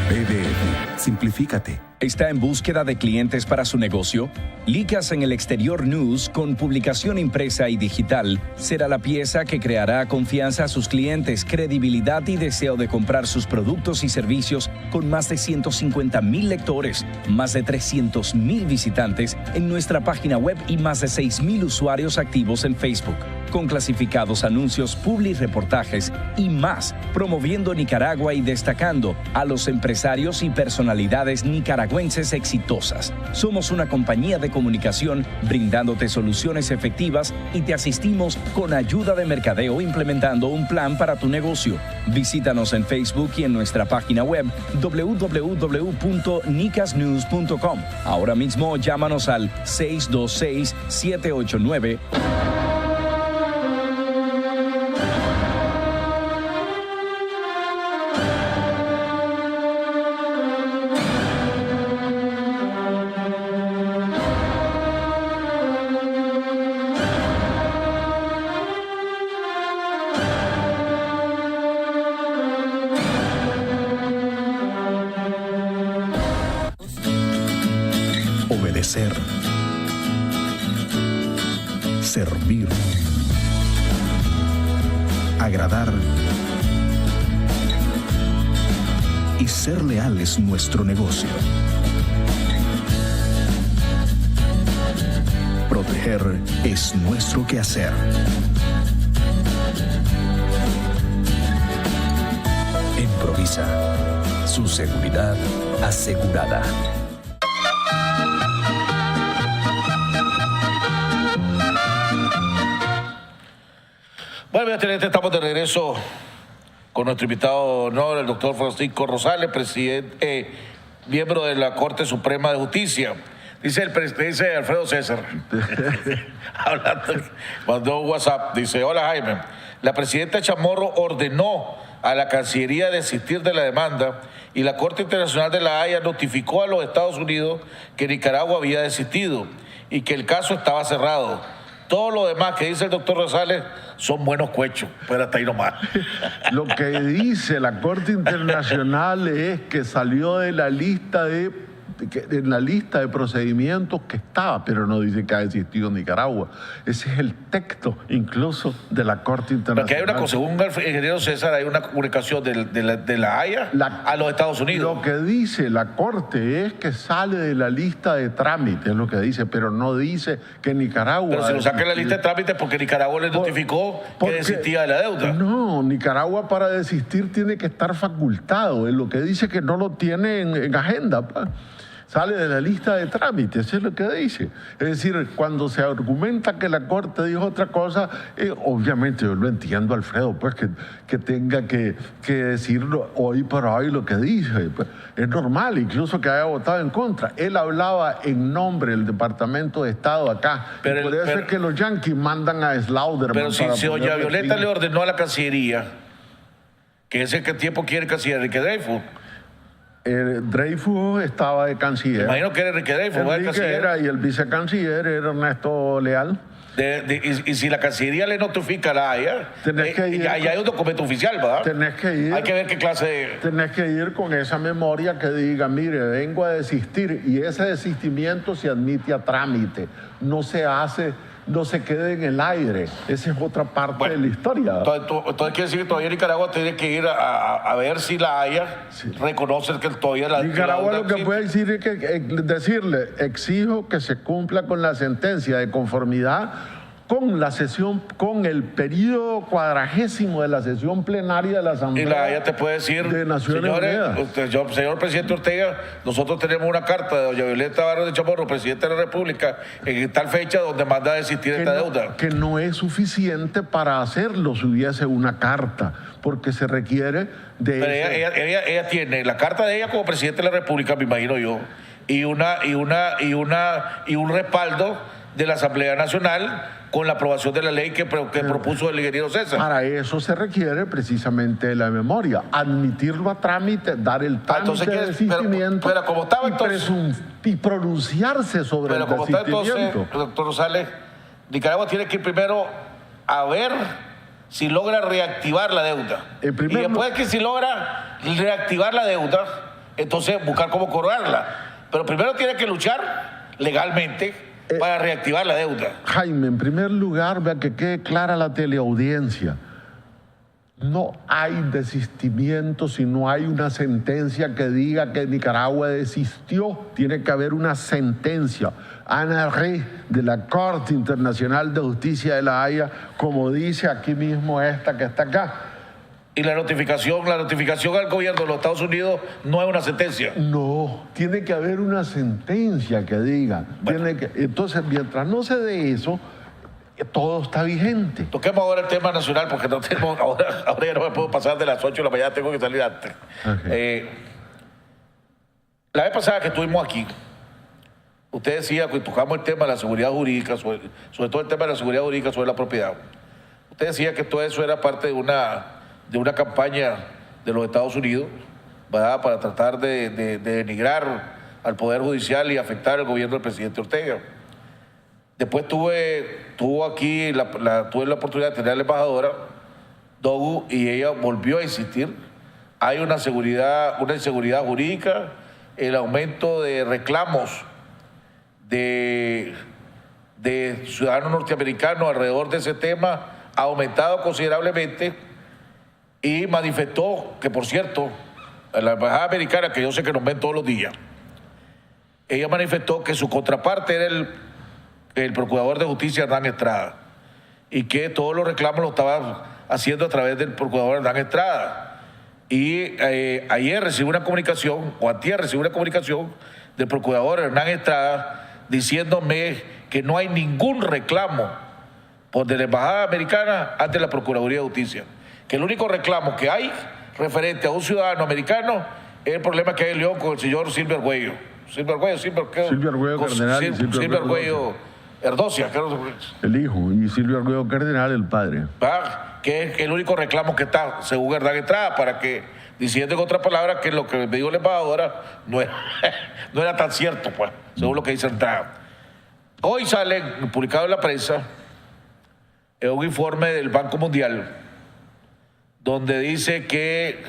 BDF. Simplifícate. ¿Está en búsqueda de clientes para su negocio? Licas en el Exterior News, con publicación impresa y digital, será la pieza que creará confianza a sus clientes, credibilidad y deseo de comprar sus productos y servicios con más de 150,000 lectores, más de 300,000 visitantes en nuestra página web y más de 6,000 usuarios activos en Facebook, con clasificados anuncios, publireportajes y más, promoviendo Nicaragua y destacando a los empresarios y personalidades nicaragüenses exitosas. Somos una compañía de comunicación brindándote soluciones efectivas y te asistimos con ayuda de mercadeo implementando un plan para tu negocio. Visítanos en Facebook y en nuestra página web www.nicasnews.com. Ahora mismo llámanos al 626-789. Obedecer, servir, agradar y ser leal es nuestro negocio. Proteger es nuestro quehacer. Improvisa, su seguridad asegurada. Bueno, estamos de regreso con nuestro invitado de honor, el doctor Francisco Rosales, presidente, miembro de la Corte Suprema de Justicia. Dice Alfredo César, hablando, mandó un WhatsApp, dice: hola Jaime, la presidenta Chamorro ordenó a la Cancillería desistir de la demanda y la Corte Internacional de la Haya notificó a los Estados Unidos que Nicaragua había desistido y que el caso estaba cerrado. Todo lo demás que dice el doctor Rosales son buenos cuechos, pero hasta ahí nomás. Lo que dice la Corte Internacional es que salió de la lista de procedimientos que estaba, pero no dice que ha existido Nicaragua. Ese es el texto incluso de la Corte Internacional. Porque hay una cosa, según el ingeniero César, hay una comunicación de la Haya a los Estados Unidos. Lo que dice la Corte es que sale de la lista de trámites, es lo que dice, pero no dice que Nicaragua... Pero si lo saca de la lista de trámites porque Nicaragua le notificó que desistía de la deuda. No, Nicaragua para desistir tiene que estar facultado. Es lo que dice que no lo tiene en agenda, pa. sale de la lista de trámites, eso es lo que dice. Es decir, cuando se argumenta que la Corte dijo otra cosa, obviamente yo lo entiendo, Alfredo, pues que tenga que decirlo hoy por hoy lo que dice. Pues, es normal, incluso que haya votado en contra. Él hablaba en nombre del Departamento de Estado acá. Pero podría ser que los yanquis mandan a Slaughterman. Pero si doña Violeta le ordenó a la Cancillería, que ese que tiempo quiere el canciller Enrique Dreyfus. Dreyfus estaba de canciller. Imagino que era Enrique Dreyfus, y el vicecanciller era Ernesto Leal. Y si la Cancillería le notifica a la Haya, ya hay un documento oficial, ¿verdad? Tenés que ir. Hay que ver qué clase de... Tenés que ir con esa memoria que diga, mire, vengo a desistir, y ese desistimiento se admite a trámite, no se hace, no se quede en el aire. Esa es otra parte de la historia. Entonces quiere decir que todavía Nicaragua tiene que ir a ver si la Haya reconoce que todavía la... Nicaragua lo que puede decir es que decirle, exijo que se cumpla con la sentencia de conformidad con la sesión, con el periodo 40º de la sesión plenaria de la Asamblea. Y la Haya te puede decir, de Naciones Unidas. Señor presidente Ortega, nosotros tenemos una carta de doña Violeta Barros de Chamorro, presidente de la República, en tal fecha donde manda a desistir esta deuda. Que no es suficiente para hacerlo si hubiese una carta, porque se requiere de... Pero ella tiene la carta de ella como presidente de la República, me imagino yo, y un respaldo de la Asamblea Nacional con la aprobación de la ley que propuso el ingeniero César. Para eso se requiere precisamente la memoria, admitirlo a trámite, dar el trámite de desistimiento pero como estaba y pronunciarse sobre el desistimiento. Pero como está entonces, doctor Rosales, Nicaragua tiene que ir primero a ver si logra reactivar la deuda. Y después que si logra reactivar la deuda, entonces buscar cómo cobrarla. Pero primero tiene que luchar legalmente para reactivar la deuda. Jaime, en primer lugar, vea que quede clara la teleaudiencia. No hay desistimiento si no hay una sentencia que diga que Nicaragua desistió. Tiene que haber una sentencia. Ana Rey, de la Corte Internacional de Justicia de la Haya, como dice aquí mismo esta que está acá. Y la notificación al gobierno de los Estados Unidos no es una sentencia. No, tiene que haber una sentencia que diga. Bueno. Entonces, mientras no se dé eso, todo está vigente. Toquemos ahora el tema nacional, porque no tenemos, ahora ya no me puedo pasar de las 8 de la mañana, tengo que salir antes. Okay. La vez pasada que estuvimos aquí, usted decía que tocamos el tema de la seguridad jurídica, sobre todo el tema de la seguridad jurídica sobre la propiedad. Usted decía que todo eso era parte de una campaña de los Estados Unidos, ¿verdad?, para tratar de denigrar al Poder Judicial y afectar al gobierno del presidente Ortega. Después tuve la oportunidad de tener a la embajadora, Dogu, y ella volvió a insistir. Hay una inseguridad jurídica, el aumento de reclamos de ciudadanos norteamericanos alrededor de ese tema ha aumentado considerablemente. Y manifestó que, por cierto, la embajada americana, que yo sé que nos ven todos los días, ella manifestó que su contraparte era el procurador de justicia, Hernán Estrada, y que todos los reclamos los estaba haciendo a través del procurador Hernán Estrada. Y ayer recibí una comunicación, o antier recibí una comunicación del procurador Hernán Estrada diciéndome que no hay ningún reclamo de la embajada americana ante la Procuraduría de Justicia. Que el único reclamo que hay referente a un ciudadano americano es el problema que hay en León con el señor Silvio Arguello. Silvio Arguello Erdocia. El hijo, y Silvio Arguello Cardenal, el padre. Que es el único reclamo que está, según Hernán Estrada, para que, diciendo en otras palabras, que lo que me dijo la embajadora no era tan cierto, pues, según lo que dice Estrada. Hoy sale, publicado en la prensa, un informe del Banco Mundial, donde dice que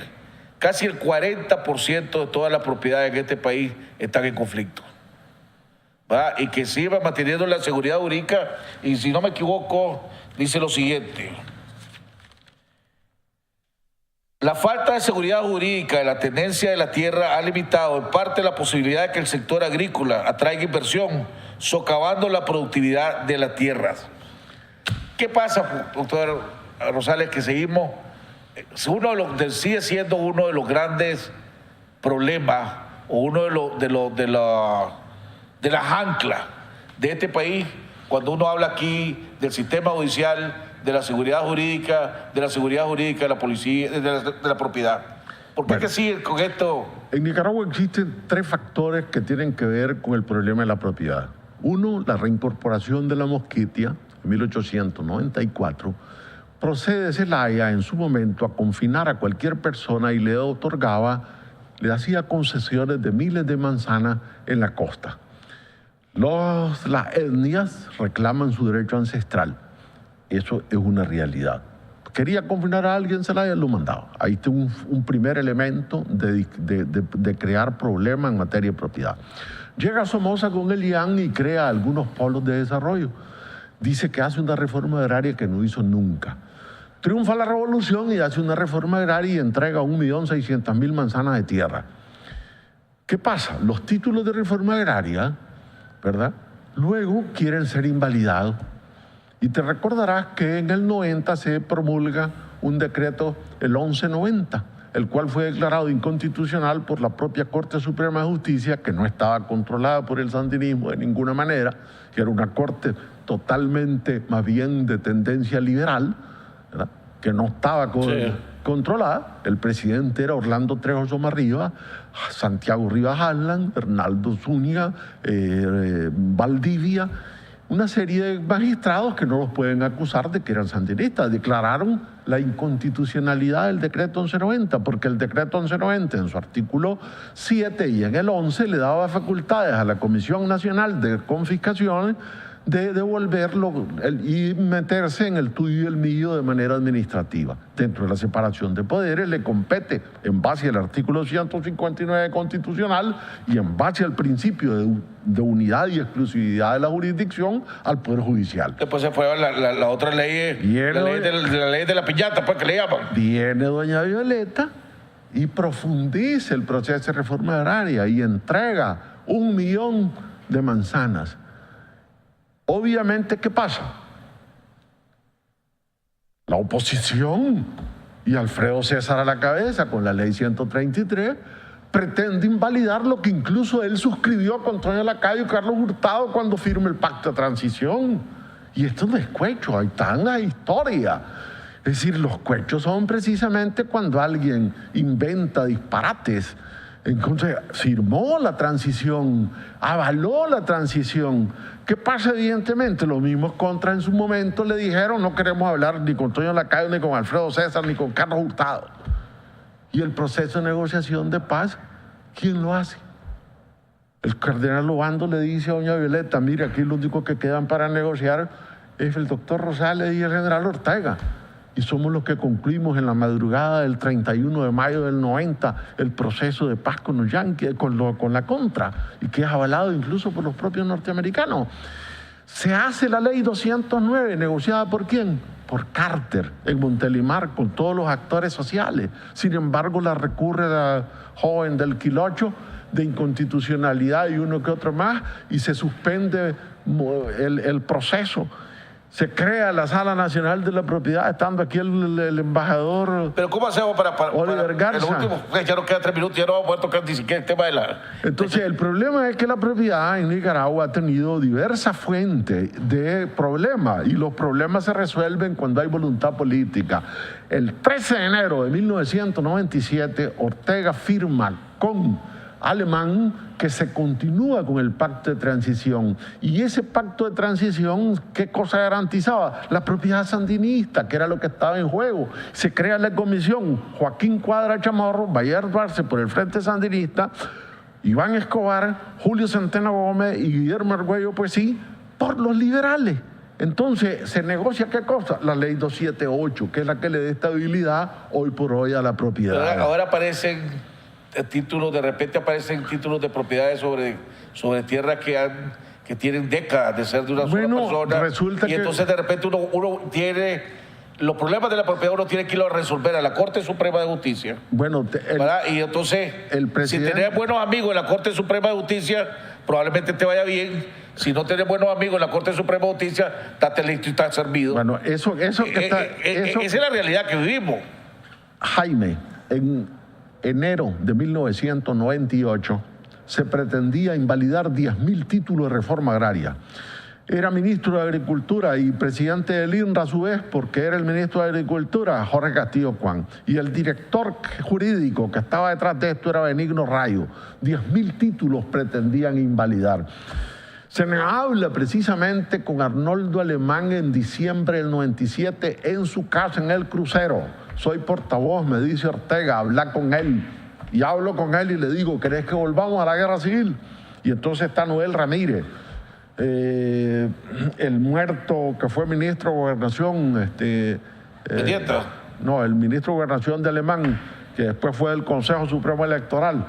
casi el 40% de todas las propiedades en este país están en conflicto, ¿verdad? Y que se iba manteniendo la seguridad jurídica, y si no me equivoco, dice lo siguiente: la falta de seguridad jurídica de la tenencia de la tierra ha limitado en parte la posibilidad de que el sector agrícola atraiga inversión, socavando la productividad de las tierras. ¿Qué pasa, doctor Rosales, que sigue siendo uno de los grandes problemas o uno de las anclas de este país cuando uno habla aquí del sistema judicial, de la seguridad jurídica, de la policía, de la propiedad. ¿Por qué hay que seguir con esto? En Nicaragua existen 3 factores que tienen que ver con el problema de la propiedad. Uno, la reincorporación de la Mosquitia en 1894. Procede Zelaya en su momento a confinar a cualquier persona y le hacía concesiones de miles de manzanas en la costa. Las etnias reclaman su derecho ancestral. Eso es una realidad. Quería confinar a alguien, Zelaya lo mandaba. Ahí está un primer elemento de crear problemas en materia de propiedad. Llega Somoza con el IAN y crea algunos polos de desarrollo. Dice que hace una reforma agraria que no hizo nunca. Triunfa la revolución y hace una reforma agraria y entrega 1.600.000 manzanas de tierra. ¿Qué pasa? Los títulos de reforma agraria, ¿verdad?, luego quieren ser invalidados. Y te recordarás que en el 90 se promulga un decreto, el 1190, el cual fue declarado inconstitucional por la propia Corte Suprema de Justicia, que no estaba controlada por el sandinismo de ninguna manera, que era una corte totalmente más bien de tendencia liberal, ¿verdad?, que no estaba controlada. El presidente era Orlando Trejo Somarriba, Santiago Rivas Allan, Hernaldo Zúñiga, Valdivia, una serie de magistrados que no los pueden acusar de que eran sandinistas. Declararon la inconstitucionalidad del decreto 1190, porque el decreto 1190 en su artículo 7 y en el 11 le daba facultades a la Comisión Nacional de Confiscaciones de devolverlo y meterse en el tuyo y el mío de manera administrativa. Dentro de la separación de poderes le compete, en base al artículo 159 constitucional y en base al principio de unidad y exclusividad de la jurisdicción, al Poder Judicial. Después se fue la otra ley, la ley de la piñata, pues, que le llaman. Viene doña Violeta y profundiza el proceso de reforma agraria y entrega 1 millón de manzanas. Obviamente, ¿qué pasa? La oposición y Alfredo César a la cabeza con la ley 133 pretende invalidar lo que incluso él suscribió con Antonio Lacayo y Carlos Hurtado cuando firma el pacto de transición. Y esto no es cuecho, ahí está en la historia. Es decir, los cuechos son precisamente cuando alguien inventa disparates. Entonces, firmó la transición, avaló la transición. ¿Qué pasa? Evidentemente, los mismos contras en su momento le dijeron: no queremos hablar ni con Antonio Lacayo, ni con Alfredo César, ni con Carlos Hurtado. Y el proceso de negociación de paz, ¿quién lo hace? El cardenal Obando le dice a doña Violeta: mire, aquí lo único que quedan para negociar es el doctor Rosales y el general Ortega. Y somos los que concluimos en la madrugada del 31 de mayo del 90 el proceso de paz con los yanquis, con la contra, y que es avalado incluso por los propios norteamericanos. Se hace la ley 209, negociada ¿por quién? Por Carter, en Montelimar, con todos los actores sociales. Sin embargo, la recurre la joven del Quilocho de inconstitucionalidad y uno que otro más, y se suspende el proceso. Se crea la Sala Nacional de la Propiedad, estando aquí el embajador. Pero ¿cómo hacemos para Oliver Garza? El último, ya nos quedan 3 minutos, ya no vamos a poder tocar ni siquiera el tema de la... Entonces, el problema es que la propiedad en Nicaragua ha tenido diversas fuentes de problemas, y los problemas se resuelven cuando hay voluntad política. El 13 de enero de 1997, Ortega firma con Alemán que se continúa con el pacto de transición. Y ese pacto de transición, ¿qué cosa garantizaba? La propiedad sandinista, que era lo que estaba en juego. Se crea la comisión Joaquín Cuadra Chamorro, Bayard Barce por el Frente Sandinista, Iván Escobar, Julio Centeno Gómez y Guillermo Argüello, pues sí, por los liberales. Entonces, ¿se negocia qué cosa? La ley 278, que es la que le dé estabilidad hoy por hoy a la propiedad. Ahora aparecen títulos, de repente aparecen títulos de propiedades sobre tierras que tienen décadas de ser de una sola persona. Resulta y entonces de repente uno tiene los problemas de la propiedad, uno tiene que irlo a resolver a la Corte Suprema de Justicia. Bueno, y entonces, si tenés buenos amigos en la Corte Suprema de Justicia, probablemente te vaya bien. Si no tenés buenos amigos en la Corte Suprema de Justicia, estás listo y estás servido. Bueno, esa es la realidad que vivimos. Jaime, en enero de 1998, se pretendía invalidar 10.000 títulos de reforma agraria. Era ministro de Agricultura y presidente del INRA a su vez, porque era el ministro de Agricultura, Jorge Castillo Cuán. Y el director jurídico que estaba detrás de esto era Benigno Rayo. 10.000 títulos pretendían invalidar. Se me habla precisamente con Arnoldo Alemán en diciembre del 97 en su casa en El Crucero. Soy portavoz, me dice Ortega, habla con él. Y hablo con él y le digo, ¿querés que volvamos a la guerra civil? Y entonces está Noel Ramírez, el muerto que fue ministro de Gobernación, el ministro de Gobernación de Alemán, que después fue del Consejo Supremo Electoral,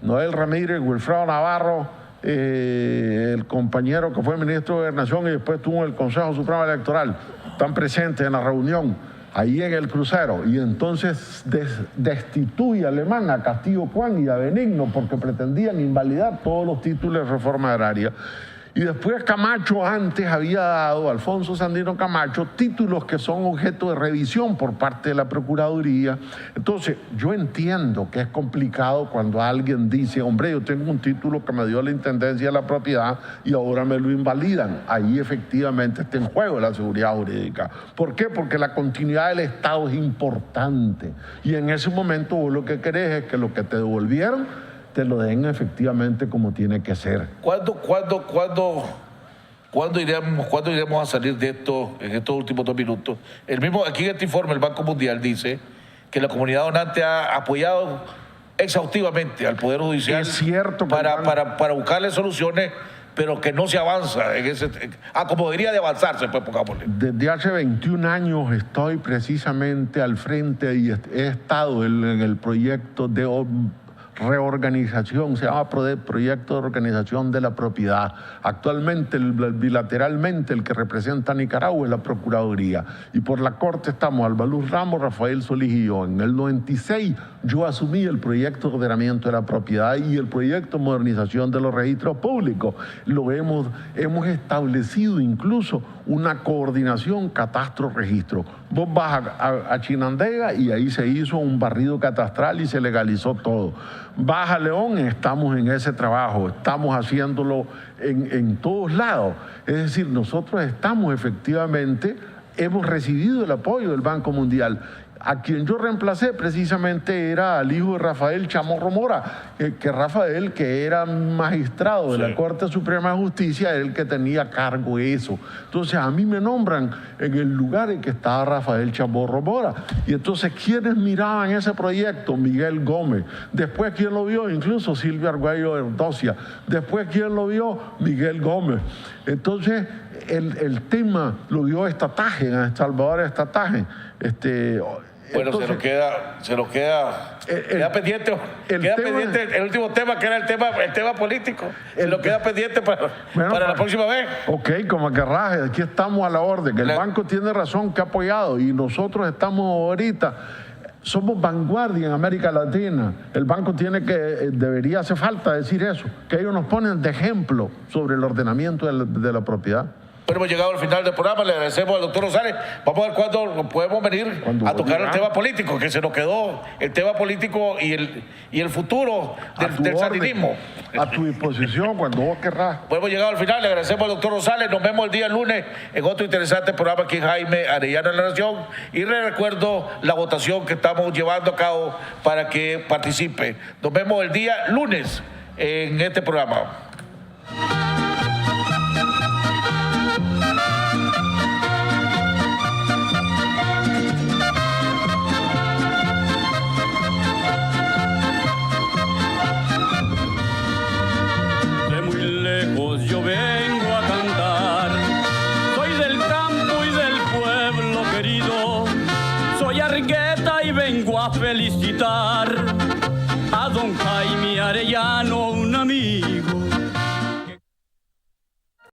Noel Ramírez, Wilfredo Navarro, el compañero que fue ministro de Gobernación y después estuvo en el Consejo Supremo Electoral, están presentes en la reunión, ahí en El Crucero, y entonces destituye a Alemán, a Castillo Cuán y a Benigno porque pretendían invalidar todos los títulos de reforma agraria. Y después Camacho antes había dado, Alfonso Sandino Camacho, títulos que son objeto de revisión por parte de la Procuraduría. Entonces, yo entiendo que es complicado cuando alguien dice, hombre, yo tengo un título que me dio la Intendencia de la Propiedad y ahora me lo invalidan. Ahí efectivamente está en juego la seguridad jurídica. ¿Por qué? Porque la continuidad del Estado es importante. Y en ese momento vos lo que querés es que lo que te devolvieron te lo den efectivamente como tiene que ser. ¿Cuándo iremos a salir de esto en estos últimos 2 minutos? Aquí en este informe el Banco Mundial dice que la comunidad donante ha apoyado exhaustivamente al Poder Judicial. Es cierto para buscarle soluciones, pero que no se avanza en ese... como debería de avanzarse, pues, pongámosle. Desde hace 21 años estoy precisamente al frente y he estado en el proyecto de reorganización, se llama Proyecto de Organización de la Propiedad. Actualmente, bilateralmente, el que representa a Nicaragua es la Procuraduría. Y por la Corte estamos Albaluz Ramos, Rafael Solís y yo. En el 96 yo asumí el Proyecto de Ordenamiento de la Propiedad y el Proyecto de Modernización de los Registros Públicos. Hemos establecido incluso una coordinación catastro-registro. Vos vas a Chinandega y ahí se hizo un barrido catastral y se legalizó todo. Vas a León, estamos en ese trabajo, estamos haciéndolo en todos lados. Es decir, nosotros estamos efectivamente, hemos recibido el apoyo del Banco Mundial. A quien yo reemplacé precisamente era al hijo de Rafael Chamorro Mora, que Rafael, que era magistrado de la Corte Suprema de Justicia, era el que tenía cargo eso. Entonces a mí me nombran en el lugar en que estaba Rafael Chamorro Mora. Y entonces, ¿quiénes miraban ese proyecto? Miguel Gómez. Después, ¿quién lo vio? Incluso Silvia Arguello Erdocia. Después, ¿quién lo vio? Miguel Gómez. Entonces, el tema lo vio Estataje, en Salvador Estataje. Bueno, entonces, se nos queda pendiente el último tema, que era el tema político. Se nos queda pendiente para la próxima vez. Ok, como querrás, aquí estamos a la orden. El banco tiene razón que ha apoyado y nosotros estamos ahorita, somos vanguardia en América Latina. El banco debería hacer falta decir eso, que ellos nos ponen de ejemplo sobre el ordenamiento de la propiedad. Bueno, hemos llegado al final del programa, le agradecemos al doctor Rosales. Vamos a ver cuándo podemos venir a tocar el tema político, que se nos quedó el tema político y el futuro del sandinismo. A tu disposición, cuando vos querrás. Bueno, hemos llegado al final, le agradecemos al doctor Rosales. Nos vemos el día lunes en otro interesante programa aquí en Jaime Arellano en La Nación. Y les recuerdo la votación que estamos llevando a cabo para que participe. Nos vemos el día lunes en este programa. Yo vengo a cantar, soy del campo y del pueblo querido, soy Argueta y vengo a felicitar a don Jaime Arellano, un amigo.